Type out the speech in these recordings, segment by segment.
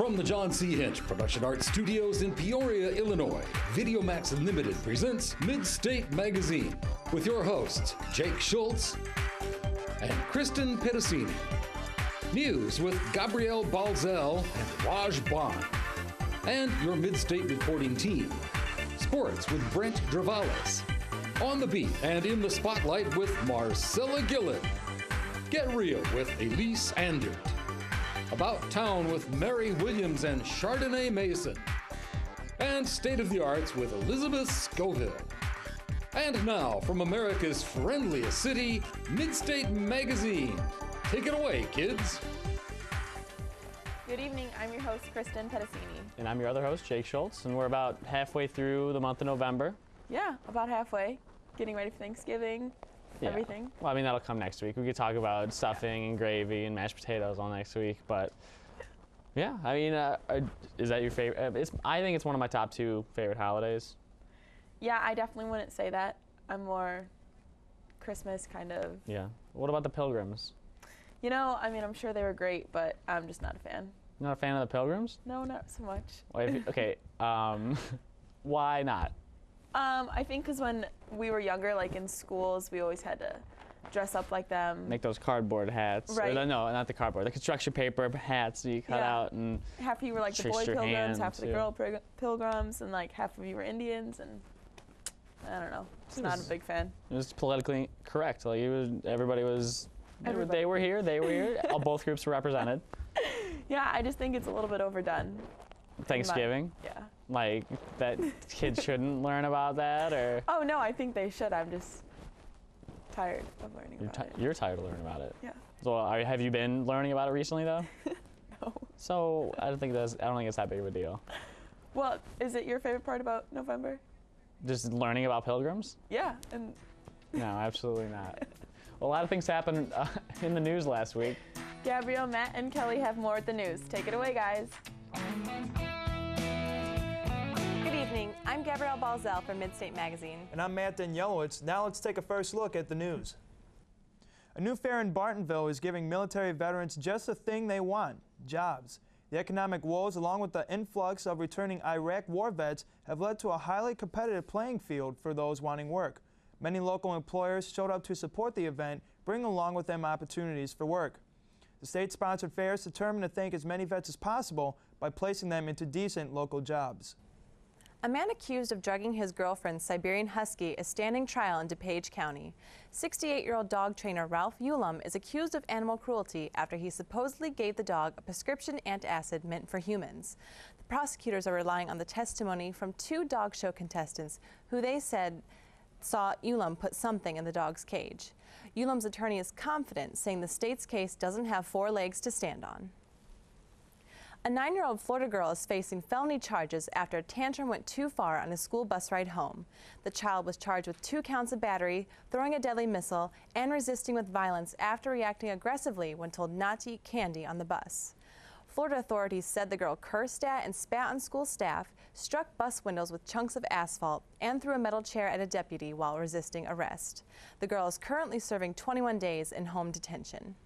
From the John C. Hinch Production Art Studios in Peoria, Illinois, VideoMax Unlimited presents Midstate Magazine with your hosts, Jake Schultz and Kristen Pedicini. News with Gabrielle Balzel and Raj Bond. And your Midstate reporting team. Sports with Brent Dravalis. On the beat and in the spotlight with Marcella Gillen. Get real with Elise Andert. About Town with Mary Williams and Chardonnay Mason. And State of the Arts with Elizabeth Scoville. And now, from America's friendliest city, Midstate Magazine. Take it away, kids. Good evening, I'm your host, Kristen Pedicini. And I'm your other host, Jake Schultz, and we're about halfway through the month of November. Yeah, about halfway. Getting ready for Thanksgiving. Yeah. Everything. Well, I mean, that'll come next week. We could talk about stuffing and gravy and mashed potatoes all next week, but yeah, I mean, is that your favorite? I think it's one of my top two favorite holidays. Yeah, I definitely wouldn't say that. I'm more Christmas kind of. Yeah. What about the Pilgrims? You know, I mean, I'm sure they were great, but I'm just not a fan. Not a fan of the Pilgrims? No, not so much. Well, okay, why not? I think because when we were younger, like in schools, we always had to dress up like them. Make those cardboard hats. Right. Or, no, not the cardboard. The construction paper hats that you cut out and half of you were like the boy pilgrims, half of the girl pilgrims, and like half of you were Indians, and I don't know. Just not a big fan. It was politically correct. Like everybody was. They were here. All both groups were represented. Yeah, I just think it's a little bit overdone. Thanksgiving? Yeah. Like, that kids shouldn't learn about that, or? Oh, no, I think they should. I'm just tired of learning about it. You're tired of learning about it? Yeah. So, have you been learning about it recently, though? No. So, I don't think it's that big of a deal. Well, is it your favorite part about November? Just learning about pilgrims? Yeah. And no, absolutely not. Well, a lot of things happened in the news last week. Gabrielle, Matt, and Kelly have more at the news. Take it away, guys. Good evening. I'm Gabrielle Balzel from Midstate Magazine. And I'm Matt Danielowitz. Now let's take a first look at the news. A new fair in Bartonville is giving military veterans just the thing they want, jobs. The economic woes, along with the influx of returning Iraq war vets, have led to a highly competitive playing field for those wanting work. Many local employers showed up to support the event, bringing along with them opportunities for work. The state-sponsored fair is determined to thank as many vets as possible by placing them into decent local jobs. A man accused of drugging his girlfriend's Siberian Husky is standing trial in DuPage County. 68-year-old dog trainer Ralph Ulam is accused of animal cruelty after he supposedly gave the dog a prescription antacid meant for humans. The prosecutors are relying on the testimony from two dog show contestants who they said saw Ulam put something in the dog's cage. Ulam's attorney is confident, saying the state's case doesn't have four legs to stand on. A 9-year-old Florida girl is facing felony charges after a tantrum went too far on a school bus ride home. The child was charged with 2 counts of battery, throwing a deadly missile, and resisting with violence after reacting aggressively when told not to eat candy on the bus. Florida authorities said the girl cursed at and spat on school staff, struck bus windows with chunks of asphalt, and threw a metal chair at a deputy while resisting arrest. The girl is currently serving 21 days in home detention.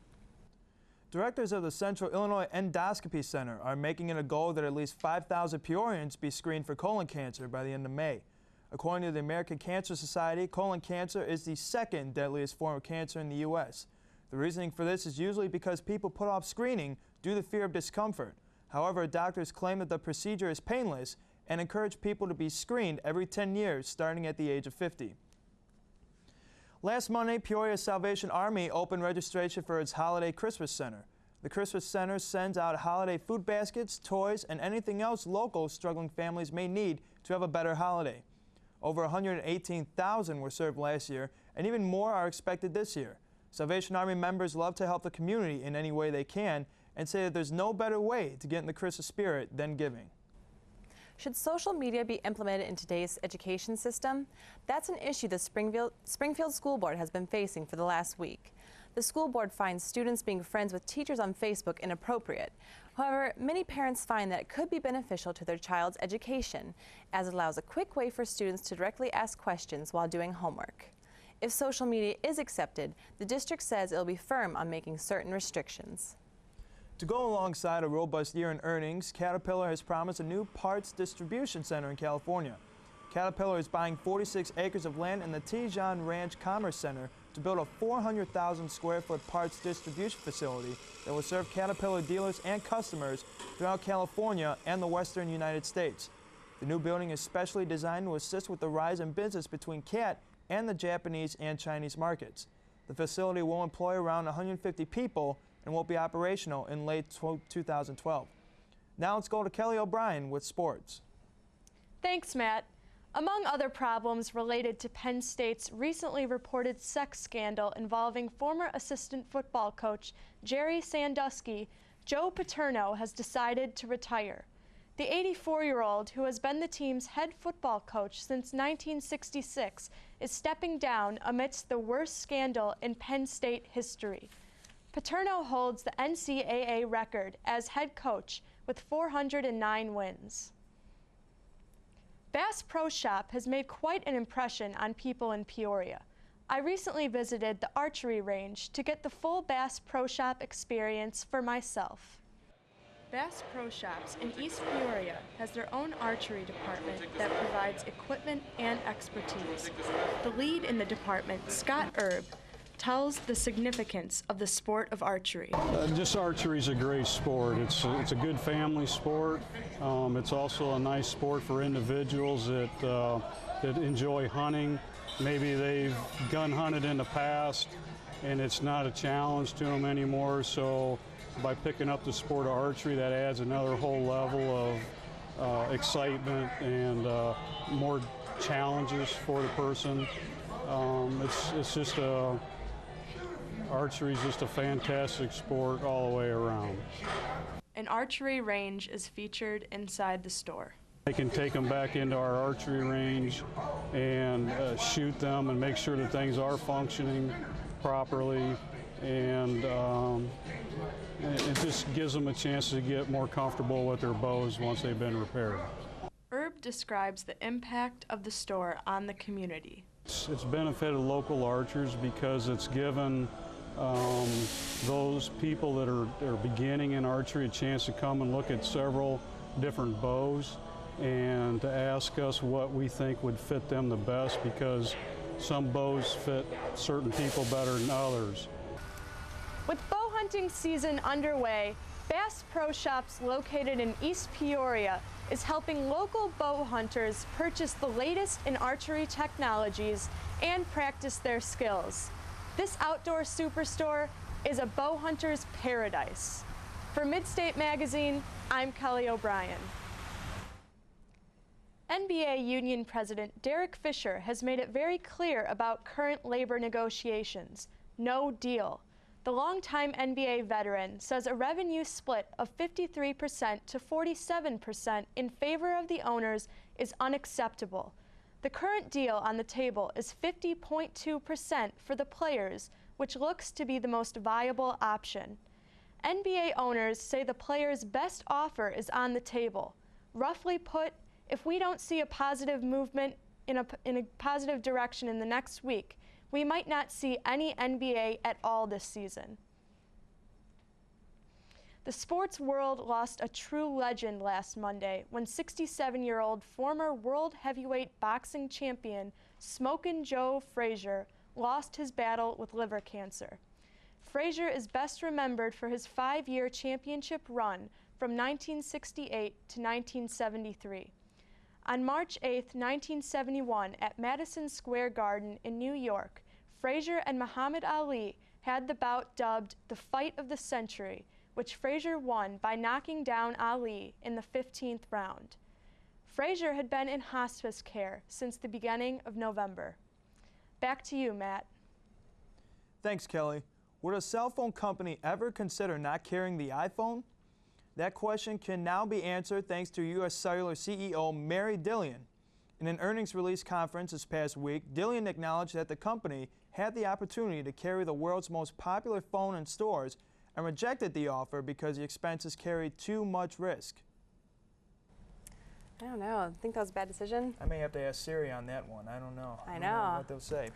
Directors of the Central Illinois Endoscopy Center are making it a goal that at least 5,000 Peorians be screened for colon cancer by the end of May. According to the American Cancer Society, colon cancer is the second deadliest form of cancer in the U.S. The reasoning for this is usually because people put off screening due to fear of discomfort. However, doctors claim that the procedure is painless and encourage people to be screened every 10 years, starting at the age of 50. Last Monday, Peoria Salvation Army opened registration for its Holiday Christmas Center. The Christmas Center sends out holiday food baskets, toys, and anything else local struggling families may need to have a better holiday. Over 118,000 were served last year, and even more are expected this year. Salvation Army members love to help the community in any way they can and say that there's no better way to get in the Christmas spirit than giving. Should social media be implemented in today's education system? That's an issue the Springfield School Board has been facing for the last week. The school board finds students being friends with teachers on Facebook inappropriate. However, many parents find that it could be beneficial to their child's education, as it allows a quick way for students to directly ask questions while doing homework. If social media is accepted, the district says it will be firm on making certain restrictions. To go alongside a robust year in earnings, Caterpillar has promised a new parts distribution center in California. Caterpillar is buying 46 acres of land in the Tijan Ranch Commerce Center to build a 400,000 square foot parts distribution facility that will serve Caterpillar dealers and customers throughout California and the western United States. The new building is specially designed to assist with the rise in business between CAT and the Japanese and Chinese markets. The facility will employ around 150 people and will be operational in late 2012. Now let's go to Kelly O'Brien with sports. Thanks, Matt. Among other problems related to Penn State's recently reported sex scandal involving former assistant football coach Jerry Sandusky, Joe Paterno has decided to retire. The 84-year-old, who has been the team's head football coach since 1966, is stepping down amidst the worst scandal in Penn State history. Paterno holds the NCAA record as head coach with 409 wins. Bass Pro Shop has made quite an impression on people in Peoria. I recently visited the archery range to get the full Bass Pro Shop experience for myself. Bass Pro Shops in East Peoria has their own archery department that provides equipment and expertise. The lead in the department, Scott Erb, tells the significance of the sport of archery. Just archery is a great sport. It's a good family sport. It's also a nice sport for individuals that enjoy hunting. Maybe they've gun hunted in the past and it's not a challenge to them anymore. So by picking up the sport of archery, that adds another whole level of excitement and more challenges for the person. Archery is just a fantastic sport all the way around. An archery range is featured inside the store. They can take them back into our archery range and shoot them and make sure that things are functioning properly, and it just gives them a chance to get more comfortable with their bows once they've been repaired. Erb describes the impact of the store on the community. It's benefited local archers because it's given those people that are beginning in archery a chance to come and look at several different bows and to ask us what we think would fit them the best, because some bows fit certain people better than others. With bow hunting season underway, Bass Pro Shops located in East Peoria is helping local bow hunters purchase the latest in archery technologies and practice their skills. This outdoor superstore is a bow hunter's paradise. For Midstate Magazine, I'm Kelly O'Brien. NBA Union President Derek Fisher has made it very clear about current labor negotiations. No deal. The longtime NBA veteran says a revenue split of 53% to 47% in favor of the owners is unacceptable. The current deal on the table is 50.2% for the players, which looks to be the most viable option. NBA owners say the players' best offer is on the table. Roughly put, if we don't see a positive movement in a positive direction in the next week, we might not see any NBA at all this season. The sports world lost a true legend last Monday when 67-year-old former world heavyweight boxing champion Smokin' Joe Frazier lost his battle with liver cancer. Frazier is best remembered for his 5-year championship run from 1968 to 1973. On March 8, 1971, at Madison Square Garden in New York, Frazier and Muhammad Ali had the bout dubbed the Fight of the Century, which Frazier won by knocking down Ali in the 15th round. Frazier had been in hospice care since the beginning of November. Back to you, Matt. Thanks, Kelly. Would a cell phone company ever consider not carrying the iPhone? That question can now be answered thanks to U.S. Cellular CEO Mary Dillon. In an earnings release conference this past week, Dillon acknowledged that the company had the opportunity to carry the world's most popular phone in stores and rejected the offer because the expenses carried too much risk. I don't know. I think that was a bad decision. I may have to ask Siri on that one. I don't know. I don't know what they'll say.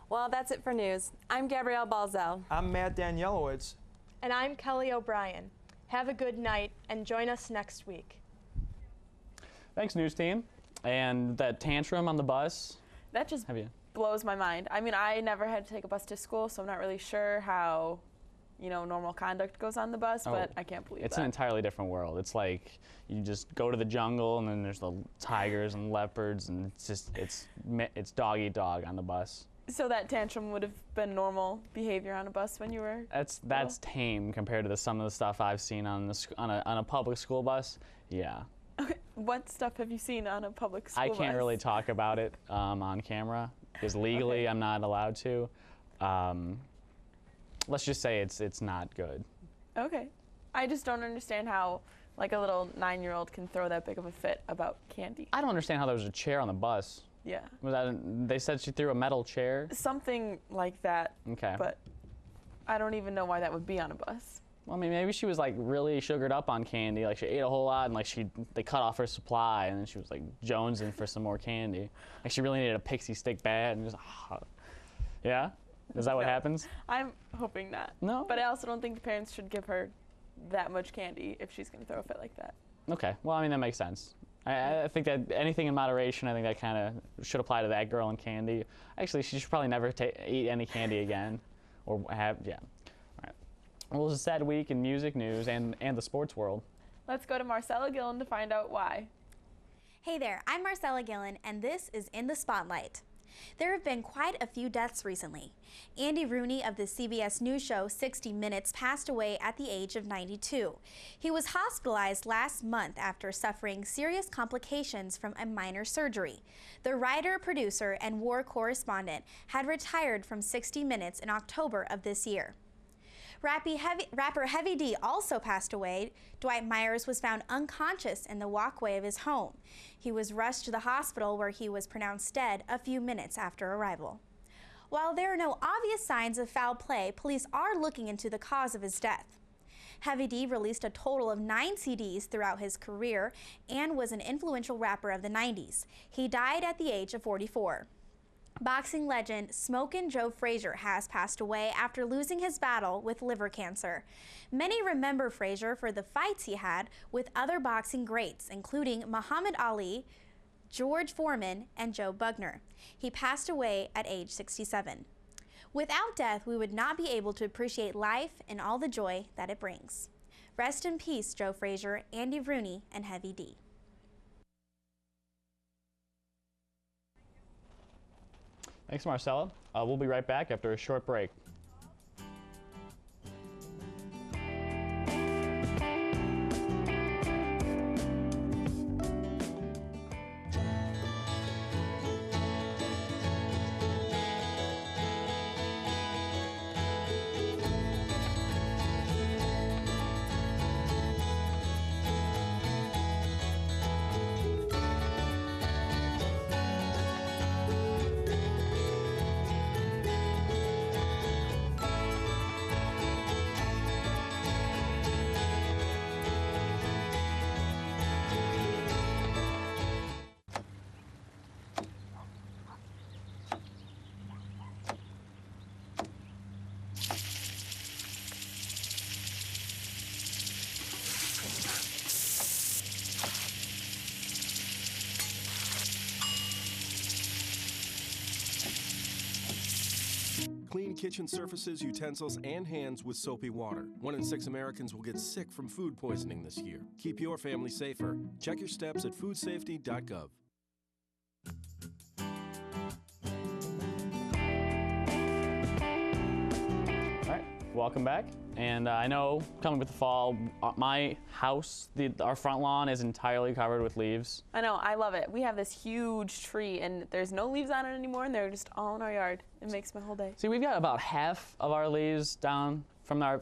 Well, that's it for news. I'm Gabrielle Balzel. I'm Matt Danielowitz. And I'm Kelly O'Brien. Have a good night and join us next week. Thanks, news team. And that tantrum on the bus. That just blows my mind. I mean, I never had to take a bus to school, so I'm not really sure how, normal conduct goes on the bus, but I can't believe it's that. An entirely different world. It's like you just go to the jungle and then there's the tigers and leopards and it's dog eat dog on the bus. So that tantrum would have been normal behavior on a bus when you were That's tame compared to some of the stuff I've seen on a public school bus. Yeah. Okay. What stuff have you seen on a public school bus? I can't really talk about it on camera because legally I'm not allowed to. Let's just say it's not good. Okay. I just don't understand how like a little 9-year-old can throw that big of a fit about candy. I don't understand how there was a chair on the bus. Yeah. They said she threw a metal chair? Something like that. Okay. But I don't even know why that would be on a bus. Well, I mean, maybe she was like really sugared up on candy. Like she ate a whole lot and like they cut off her supply and then she was like jonesing for some more candy. Like she really needed a pixie stick bad and just, yeah? Is that what happens? I'm hoping not. No? But I also don't think the parents should give her that much candy if she's going to throw a fit like that. Okay. Well, I mean, that makes sense. I think that anything in moderation, I think that kind of should apply to that girl and candy. Actually, she should probably never eat any candy again. Or have, yeah. All right. Well, it was a sad week in music news and the sports world. Let's go to Marcella Gillen to find out why. Hey there, I'm Marcella Gillen, and this is In the Spotlight. There have been quite a few deaths recently. Andy Rooney of the CBS News show 60 Minutes passed away at the age of 92. He was hospitalized last month after suffering serious complications from a minor surgery. The writer, producer, and war correspondent had retired from 60 Minutes in October of this year. Rapper Heavy D also passed away. Dwight Myers was found unconscious in the walkway of his home. He was rushed to the hospital where he was pronounced dead a few minutes after arrival. While there are no obvious signs of foul play, police are looking into the cause of his death. Heavy D released a total of 9 CDs throughout his career and was an influential rapper of the 90s. He died at the age of 44. Boxing legend Smokin' Joe Frazier has passed away after losing his battle with liver cancer. Many remember Frazier for the fights he had with other boxing greats, including Muhammad Ali, George Foreman, and Joe Bugner. He passed away at age 67. Without death, we would not be able to appreciate life and all the joy that it brings. Rest in peace, Joe Frazier, Andy Rooney, and Heavy D. Thanks, Marcella. We'll be right back after a short break. Clean kitchen surfaces, utensils, and hands with soapy water. 1 in 6 Americans will get sick from food poisoning this year. Keep your family safer. Check your steps at foodsafety.gov. All right, welcome back. And I know coming with the fall, my house, our front lawn is entirely covered with leaves. I know, I love it. We have this huge tree and there's no leaves on it anymore and they're just all in our yard. It makes my whole day. See, we've got about half of our leaves down from our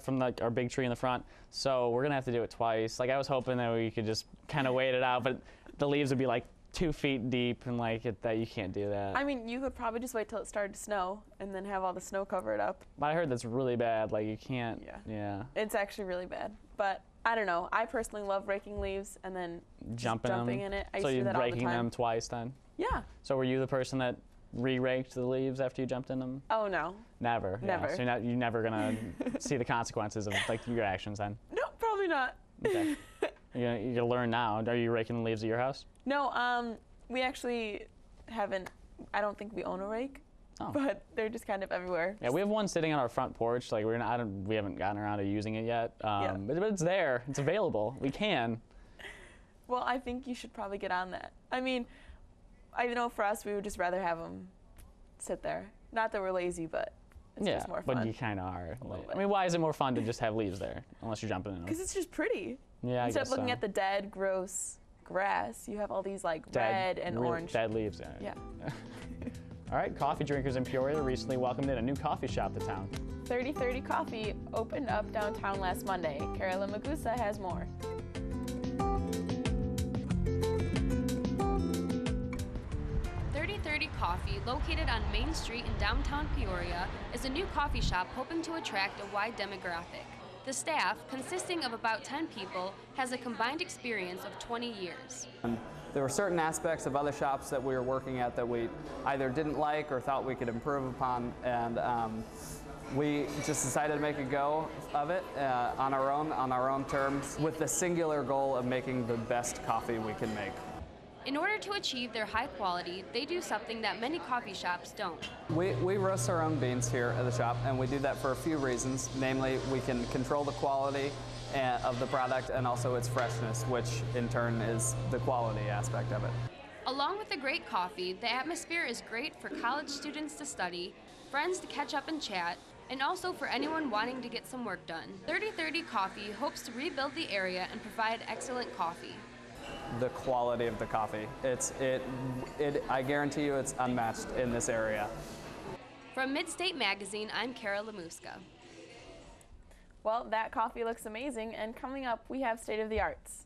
big tree in the front, so we're gonna have to do it twice. Like I was hoping that we could just kind of wait it out, but the leaves would be like 2 feet deep and that you can't do that. I mean, you could probably just wait till it started to snow and then have all the snow cover it up. But I heard that's really bad. Like you can't. Yeah. It's actually really bad. But I don't know. I personally love raking leaves and then jumping in it. I used to do that all the time. So you're raking them twice then? Yeah. So were you the person that re-raked the leaves after you jumped in them? Oh no. Never. Never. Yeah. So you're never gonna see the consequences of your actions then. Nope. Probably not. Okay. You learn now. Are you raking the leaves at your house? No, we actually haven't. I don't think we own a rake. Oh. But they're just kind of everywhere. Yeah, we have one sitting on our front porch. Like we haven't gotten around to using it yet. Yeah. But it's there. It's available. We can. Well, I think you should probably get on that. I mean, I know for us, we would just rather have them sit there. Not that we're lazy, but it's just more fun. But you kind of are. I mean, why is it more fun to just have leaves there, unless you're jumping in them? Because it's just pretty. Yeah, Instead I guess of looking so. at the dead, gross grass, you have all these like red and orange. Dead leaves. Yeah. All right, coffee drinkers in Peoria recently welcomed in a new coffee shop to town. 3030 Coffee opened up downtown last Monday. Carolyn Magusa has more. Coffee, located on Main Street in downtown Peoria, is a new coffee shop hoping to attract a wide demographic. The staff, consisting of about 10 people, has a combined experience of 20 years. There were certain aspects of other shops that we were working at that we either didn't like or thought we could improve upon, and we just decided to make a go of it on our own terms, with the singular goal of making the best coffee we can make. In order to achieve their high quality, they do something that many coffee shops don't. We roast our own beans here at the shop, and we do that for a few reasons. Namely, we can control the quality of the product and also its freshness, which in turn is the quality aspect of it. Along with the great coffee, the atmosphere is great for college students to study, friends to catch up and chat, and also for anyone wanting to get some work done. 3030 Coffee hopes to rebuild the area and provide excellent coffee. The quality of the coffee. I guarantee you it's unmatched in this area. From Midstate Magazine, I'm Kara Lamuska. Well, that coffee looks amazing, and coming up, we have State of the Arts.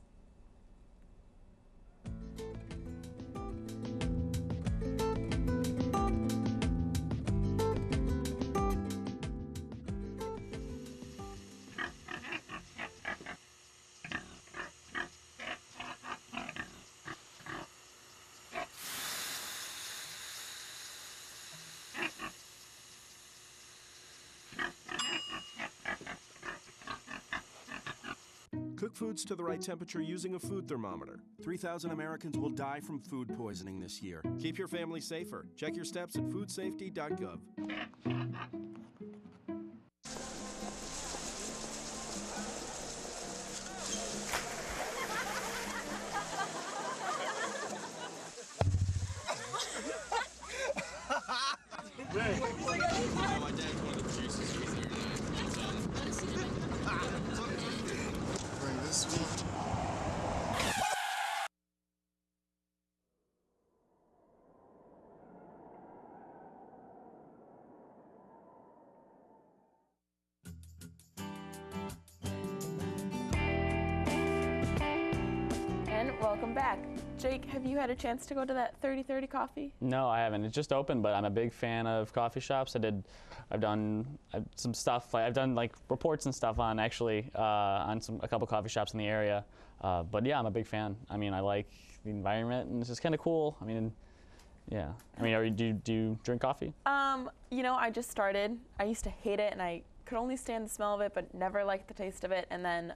Cook foods to the right temperature using a food thermometer. 3,000 Americans will die from food poisoning this year. Keep your family safer. Check your steps at foodsafety.gov. Welcome back. Jake, have you had a chance to go to that 3030 Coffee? No, I haven't. It just opened, but I'm a big fan of coffee shops. I've done some stuff. I've done like reports and stuff on a couple coffee shops in the area. But yeah, I'm a big fan. I mean, I like the environment, and it's just kind of cool. I mean, yeah. I mean, do you drink coffee? You know, I just started. I used to hate it, and I could only stand the smell of it, but never liked the taste of it. And then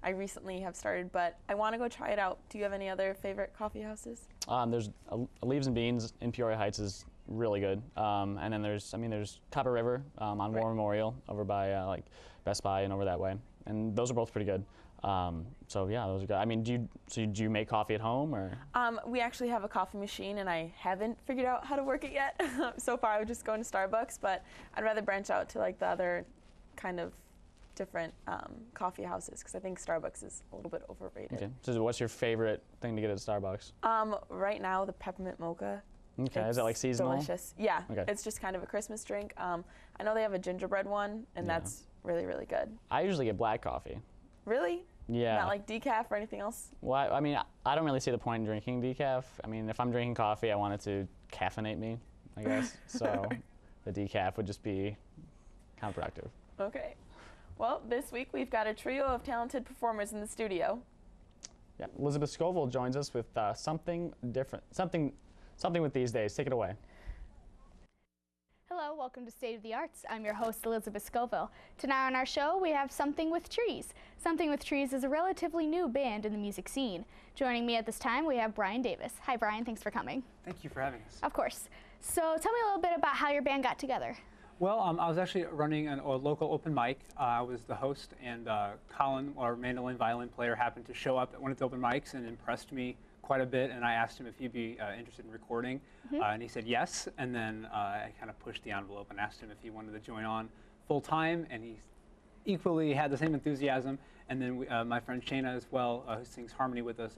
I recently have started, but I want to go try it out. Do you have any other favorite coffee houses? There's Leaves and Beans in Peoria Heights is really good. And then there's Copper River on War Memorial over by like Best Buy and over that way. And those are both pretty good. So yeah, those are good. I mean, do you make coffee at home or? We actually have a coffee machine, and I haven't figured out how to work it yet. So far, I would just go into Starbucks, but I'd rather branch out to like the other kind of different coffee houses, because I think Starbucks is a little bit overrated. Okay. So what's your favorite thing to get at Starbucks? Right now, the peppermint mocha. Okay. Is that like seasonal? Delicious. Yeah. Okay. It's just kind of a Christmas drink. I know they have a gingerbread one, and that's really, really good. I usually get black coffee. Really? Yeah. Not like decaf or anything else? Well, I mean, I don't really see the point in drinking decaf. I mean, if I'm drinking coffee, I want it to caffeinate me, I guess. So the decaf would just be counterproductive. Okay. Well, this week we've got a trio of talented performers in the studio. Yeah, Elizabeth Scoville joins us with something different, something with these days. Take it away. Hello, welcome to State of the Arts. I'm your host, Elizabeth Scoville. Tonight on our show, we have Something with Trees. Something with Trees is a relatively new band in the music scene. Joining me at this time, we have Brian Davis. Hi, Brian. Thanks for coming. Thank you for having us. Of course. So tell me a little bit about how your band got together. Well, I was actually running a local open mic. I was the host, and Colin, our mandolin violin player, happened to show up at one of the open mics and impressed me quite a bit, and I asked him if he'd be interested in recording, and he said yes, and then I kind of pushed the envelope and asked him if he wanted to join on full time, and he equally had the same enthusiasm. And then my friend Shayna as well, who sings harmony with us,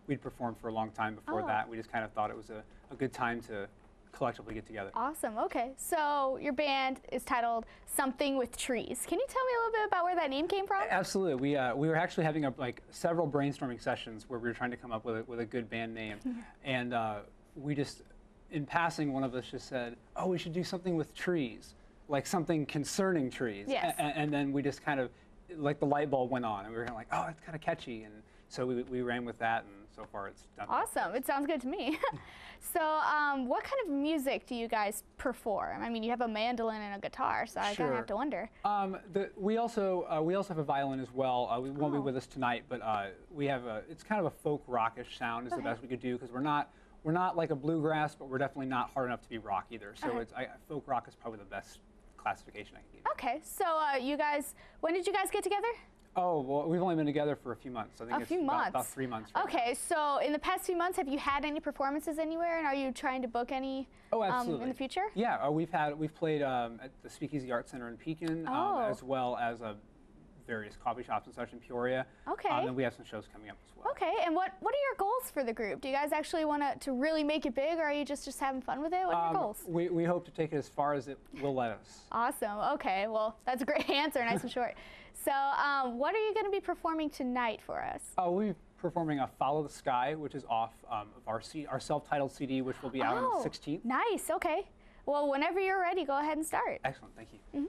we'd performed for a long time before that. We just kind of thought it was a good time to collectively get together. Awesome. Okay, so your band is titled Something with Trees. Can you tell me a little bit about where that name came from? Absolutely. We were actually having several brainstorming sessions where we were trying to come up with a good band name, and we just, in passing, one of us just said, "Oh, we should do something with trees, like something concerning trees." Yes. And then we just kind of, like, the light bulb went on, and we were kind of like, "Oh, it's kind of catchy," and so we ran with that, and so far it's done. Awesome. It sounds good to me. So what kind of music do you guys perform? I mean, you have a mandolin and a guitar, so I kind of have to wonder. We also have a violin as well. We won't be with us tonight, but we have it's kind of a folk rockish sound is the best we could do, because we're not like a bluegrass, but we're definitely not hard enough to be rock either. So folk rock is probably the best classification I can give. Okay, so when did you guys get together? Oh, well, we've only been together for a few months. I think it's about 3 months. Right Okay, so in the past few months, have you had any performances anywhere, and are you trying to book any in the future? Yeah, we've played at the Speakeasy Art Center in Pekin, as well as various coffee shops and such in Peoria. Okay. And we have some shows coming up as well. Okay, and what are your goals for the group? Do you guys actually want to really make it big, or are you just having fun with it? What are your goals? We hope to take it as far as it will let us. Awesome. Okay, well, that's a great answer, nice and short. So what are you going to be performing tonight for us? We'll be performing Follow the Sky, which is off of our self-titled CD, which will be out on the 16th. Nice, okay. Well, whenever you're ready, go ahead and start. Excellent, thank you.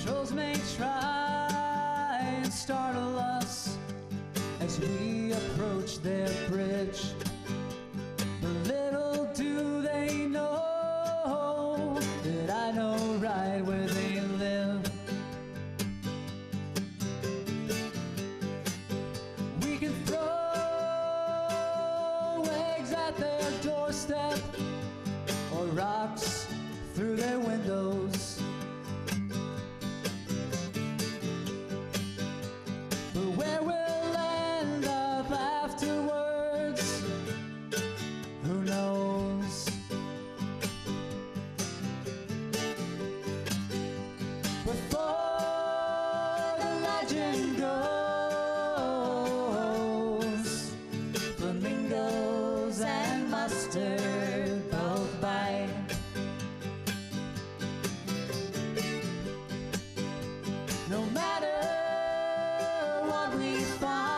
Trolls may try and startle us as we approach their bridge, but little do they know that I know right where they live. We can throw eggs at their doorstep or rocks through their windows. Where we'll end up afterwards, who knows? Before the legend goes, flamingos and mustard both bite. No matter we find,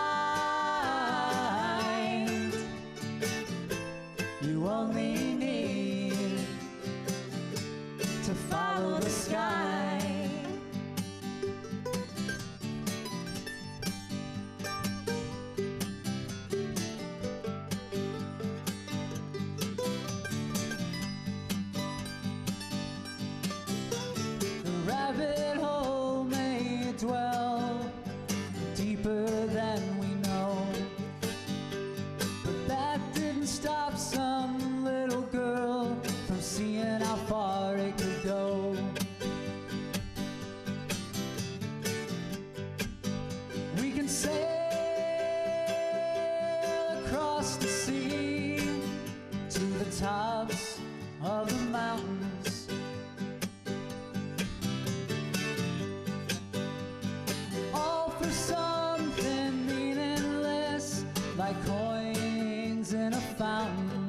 you only need to follow the sky. The rabbit hole may dwell deeper than we know, but that didn't stop some little girl from seeing how far it could go. We can sail across the sea to the tops of the mountains. All for something meaningless, like coins in a fountain.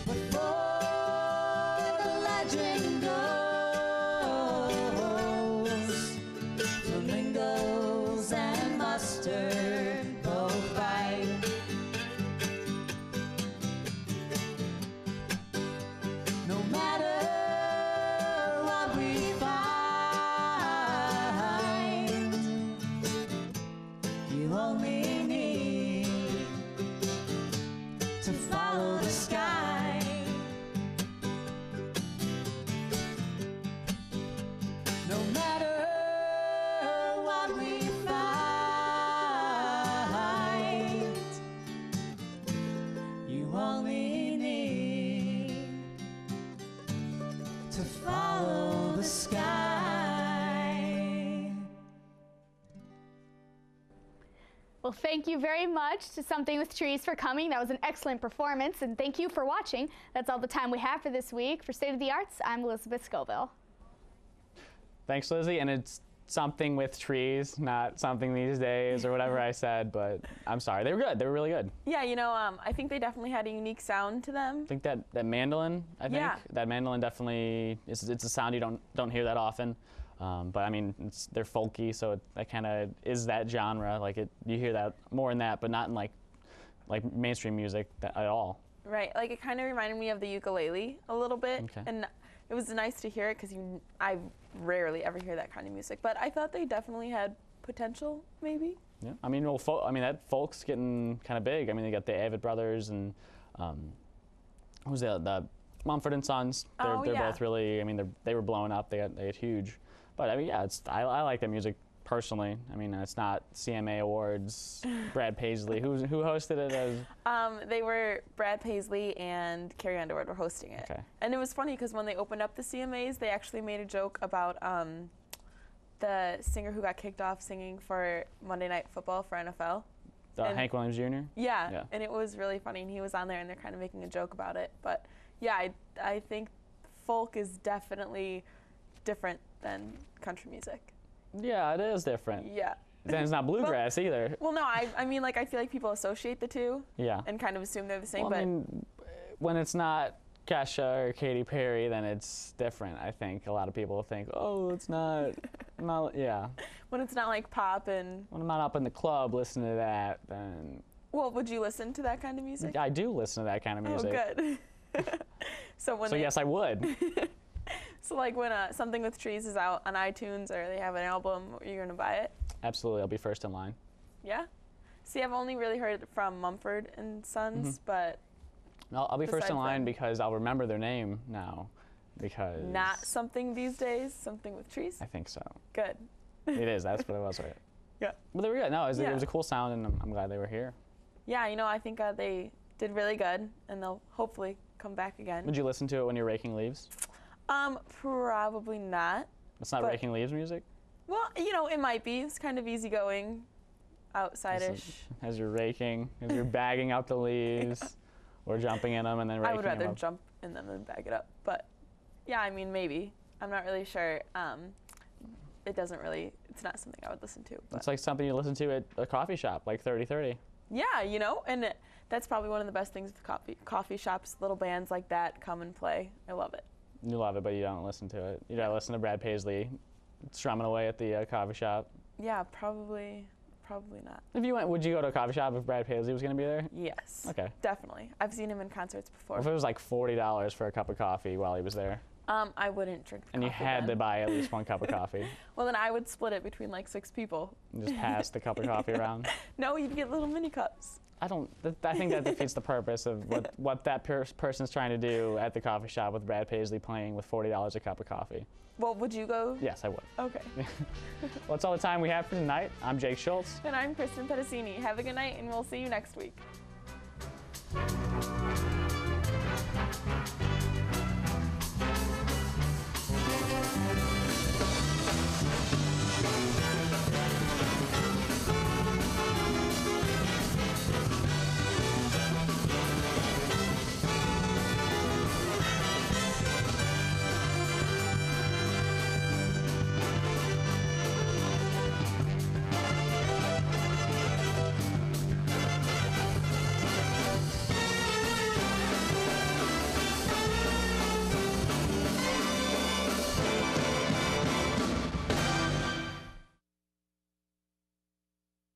But what we find. You only need to follow the sky. No matter what we find, you only need to follow the sky. Well, thank you very much to Something with Trees for coming. That was an excellent performance, and thank you for watching. That's all the time we have for this week. For State of the Arts, I'm Elizabeth Scoville. Thanks, Lizzie. And it's something with trees, not something these days or whatever I said, but I'm sorry. They were good. They were really good. Yeah, you know, I think they definitely had a unique sound to them. I think that mandolin, that mandolin definitely it's a sound you don't hear that often. But I mean, they're folky, so that kind of is that genre. Like you hear that more in that, but not in like mainstream music at all. Right, like it kind of reminded me of the ukulele a little bit, Okay. and it was nice to hear it because I rarely ever hear that kind of music. But I thought they definitely had potential, maybe. Yeah, I mean, well, that folk's getting kind of big. I mean, they got the Avett Brothers and who's the Mumford and Sons. They're both really. I mean, they were blowing up. They got huge. But I mean, yeah, I like that music personally. I mean, it's not CMA Awards. Brad Paisley, who hosted it as? They were Brad Paisley and Carrie Underwood were hosting it. Okay. And it was funny because when they opened up the CMAs, they actually made a joke about the singer who got kicked off singing for Monday Night Football for NFL. Hank Williams Jr.? Yeah, and it was really funny, and he was on there, and they're kind of making a joke about it. But yeah, I think folk is definitely different than country music. Yeah, it is different. Yeah. Then it's not bluegrass either. Well, no, I mean, like, I feel like people associate the two. Yeah. And kind of assume they're the same, Well, but I mean, when it's not Kesha or Katy Perry, then it's different. I think a lot of people think, oh, it's not, yeah. When it's not like pop and. When I'm not up in the club listening to that, then. Well, would you listen to that kind of music? I do listen to that kind of music. Oh, good. So yes, I would. So like when Something with Trees is out on iTunes or they have an album, are you gonna buy it? Absolutely, I'll be first in line. Yeah. See, I've only really heard it from Mumford and Sons, but. I'll be first in line because I'll remember their name now, because. Not Something these days. Something with Trees. I think so. Good. It is. That's what it was, right? Yeah. But they were good. No, it was a cool sound, and I'm glad they were here. Yeah, you know, I think they did really good, and they'll hopefully come back again. Would you listen to it when you're raking leaves? Probably not. It's not raking leaves music? Well, you know, it might be. It's kind of easygoing, outside-ish. As you're raking, as you're bagging up the leaves, or jumping in them and then raking them up. I would rather jump in them than bag it up. But, yeah, I mean, maybe. I'm not really sure. It's not something I would listen to. But. It's like something you listen to at a coffee shop, like 30-30. Yeah, you know, and that's probably one of the best things with coffee shops, little bands like that come and play. I love it. You love it, but you don't listen to it. You don't listen to Brad Paisley strumming away at the coffee shop. Yeah, probably not. If you went, would you go to a coffee shop if Brad Paisley was going to be there? Yes. Okay. Definitely. I've seen him in concerts before. Well, if it was like $40 for a cup of coffee while he was there. I wouldn't drink the And you coffee had then. to buy at least one cup of coffee. Well, then I would split it between like 6 people. And just pass the cup of coffee around. No, you'd get little mini cups. I think that defeats the purpose of what that person's trying to do at the coffee shop with Brad Paisley playing with $40 a cup of coffee. Well, would you go? Yes, I would. Okay. Well, that's all the time we have for tonight. I'm Jake Schultz. And I'm Kristen Pedicini. Have a good night, and we'll see you next week.